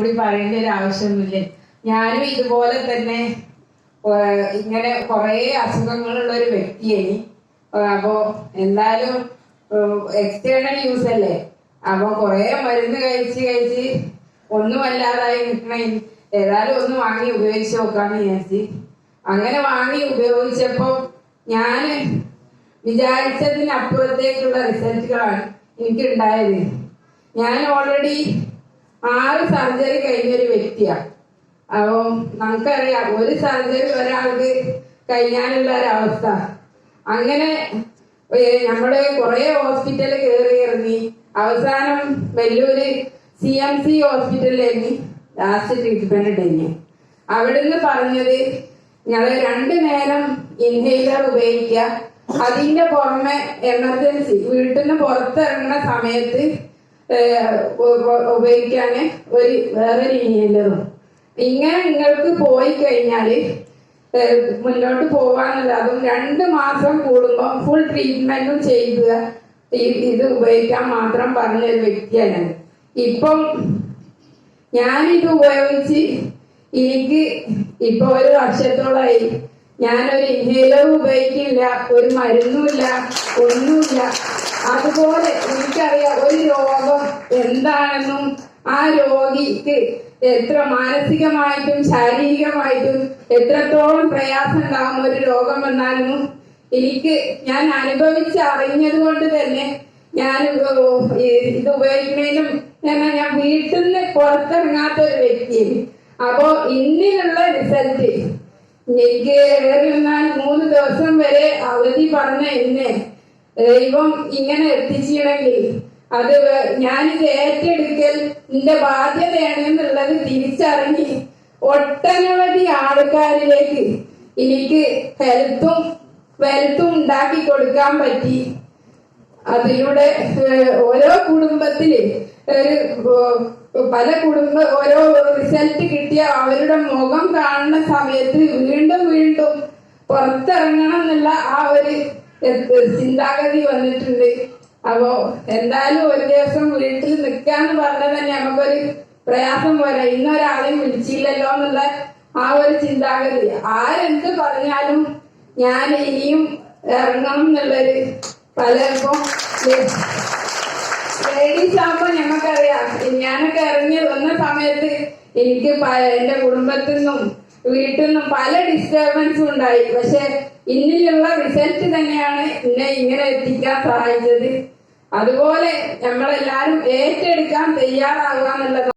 കൂടി പറയേണ്ട ഒരു ആവശ്യമൊന്നുമില്ല. ഞാനും ഇതുപോലെ തന്നെ ഇങ്ങനെ കുറെ അസുഖങ്ങളുള്ള ഒരു വ്യക്തിയാണ്. അപ്പോ എന്തായാലും എക്സ്റ്റേണൽ യൂസ് അല്ലേ, അപ്പൊ കുറെ മരുന്ന് കഴിച്ച് ഒന്നും അല്ലാതായി നിൽക്കണ ഏതായാലും ഒന്ന് വാങ്ങി ഉപയോഗിച്ച് നോക്കാന്ന് വിചാരിച്ച് അങ്ങനെ വാങ്ങി ഉപയോഗിച്ചപ്പോ ഞാൻ വിചാരിച്ചതിനപ്പുറത്തേക്കുള്ള റിസൾട്ടുകളാണ് എനിക്ക് ഉണ്ടായത്. ഞാൻ ഓൾറെഡി 6 സർജറി കഴിഞ്ഞൊരു വ്യക്തിയാണ്. അപ്പൊ നമുക്കറിയാം ഒരു സർജറി ഒരാൾക്ക് കഴിഞ്ഞാലുള്ള ഒരവസ്ഥ. അങ്ങനെ നമ്മള് കുറെ ഹോസ്പിറ്റലിൽ കയറി ഇറങ്ങി അവസാനം വെല്ലൂര് CMC ഹോസ്പിറ്റലിലേക്ക് ലാസ്റ്റ് ട്രീറ്റ്മെന്റ് കഴിഞ്ഞു. അവിടുന്ന് പറഞ്ഞത് ഞങ്ങള് 2 നേരം ഇൻഹെയിലർ ഉപയോഗിക്കുക, അതിന്റെ പുറമെ എമർജൻസി വീട്ടിൽ നിന്ന് പുറത്തിറങ്ങുന്ന സമയത്ത് ഉപയോഗിക്കാന് വേറൊരു ഇൻഹെയിലറും. ഇങ്ങനെ നിങ്ങൾക്ക് പോയി കഴിഞ്ഞാല് മുന്നോട്ട് പോവാനുള്ള, അതും 2 മാസം കൂടുമ്പോ ഫുൾ ട്രീറ്റ്മെന്റും ചെയ്യുക, ഇത് ഉപയോഗിക്കാൻ മാത്രം പറഞ്ഞൊരു വ്യക്തിയാണ്. ഇപ്പം ഞാനിത് ഉപയോഗിച്ച് എനിക്ക് ഇപ്പൊ 1 വർഷത്തോളമായി. ഞാനൊരു ഇൻഹേലറും ഉപയോഗിക്കില്ല, ഒരു മരുന്നുമില്ല, ഒന്നുമില്ല. അതുപോലെ എനിക്കറിയാം ഒരു രോഗം എന്താണെന്നും ആ രോഗിക്ക് എത്ര മാനസികമായിട്ടും ശാരീരികമായിട്ടും എത്രത്തോളം പ്രയാസം ഉണ്ടാകും ഒരു രോഗം വന്നാലും ഞാൻ അനുഭവിച്ച് അറിഞ്ഞത് കൊണ്ട് തന്നെ ഞാൻ ഇത് ഉപയോഗിക്കുന്നതിനും ഞാൻ വീട്ടിൽ നിന്ന് പുറത്തിറങ്ങാത്ത ഒരു വ്യക്തിയാണ്. അപ്പോ ഇന്നിലുള്ള റിസൾട്ട് എനിക്ക് ഏറി വന്നാൽ 3 ദിവസം വരെ അവധി പറഞ്ഞ എന്നെ ദൈവം ഇങ്ങനെ എത്തിച്ചില്ലെങ്കിൽ അത് ഞാനിത് ഏറ്റെടുക്കൽ എന്റെ ബാധ്യതയാണ് എന്നുള്ളത് തിരിച്ചറിഞ്ഞ് ഒട്ടനവധി ആൾക്കാരിലേക്ക് എനിക്ക് ഹെൽത്തും വെൽത്തും ഉണ്ടാക്കി കൊടുക്കാൻ പറ്റി. അതിലൂടെ ഓരോ കുടുംബത്തില് പല ഓരോ റിസൾട്ട് കിട്ടിയ അവരുടെ മുഖം കാണുന്ന സമയത്ത് വീണ്ടും പുറത്തിറങ്ങണം എന്നുള്ള ആ ഒരു ചിന്താഗതി വന്നിട്ടുണ്ട്. അപ്പോ എന്തായാലും ഒരു ദിവസം വീട്ടിൽ നിൽക്കാന്ന് പറഞ്ഞാൽ തന്നെ നമുക്കൊരു പ്രയാസം പോലെ, ഇന്നൊരാളെയും വിളിച്ചില്ലല്ലോ എന്നുള്ള ആ ഒരു ചിന്താഗതി. ആരെന്ത് പറഞ്ഞാലും ഞാൻ ഇനിയും ഇറങ്ങണം എന്നുള്ളൊരു പലർക്കും ലേഡീസ് ആകുമ്പോ ഞമ്മക്കറിയാം. ഞാനൊക്കെ ഇറങ്ങി വന്ന സമയത്ത് എനിക്ക് എന്റെ കുടുംബത്തിൽ നിന്നും വീട്ടിൽ നിന്നും പല ഡിസ്റ്റർബൻസും ഉണ്ടായി. പക്ഷെ ഇന്നിലുള്ള റിസൾട്ട് തന്നെയാണ് എന്നെ ഇങ്ങനെ എത്തിക്കാൻ സഹായിച്ചത്. അതുപോലെ നമ്മളെല്ലാരും ഏറ്റെടുക്കാൻ തയ്യാറാകുക എന്നുള്ളത്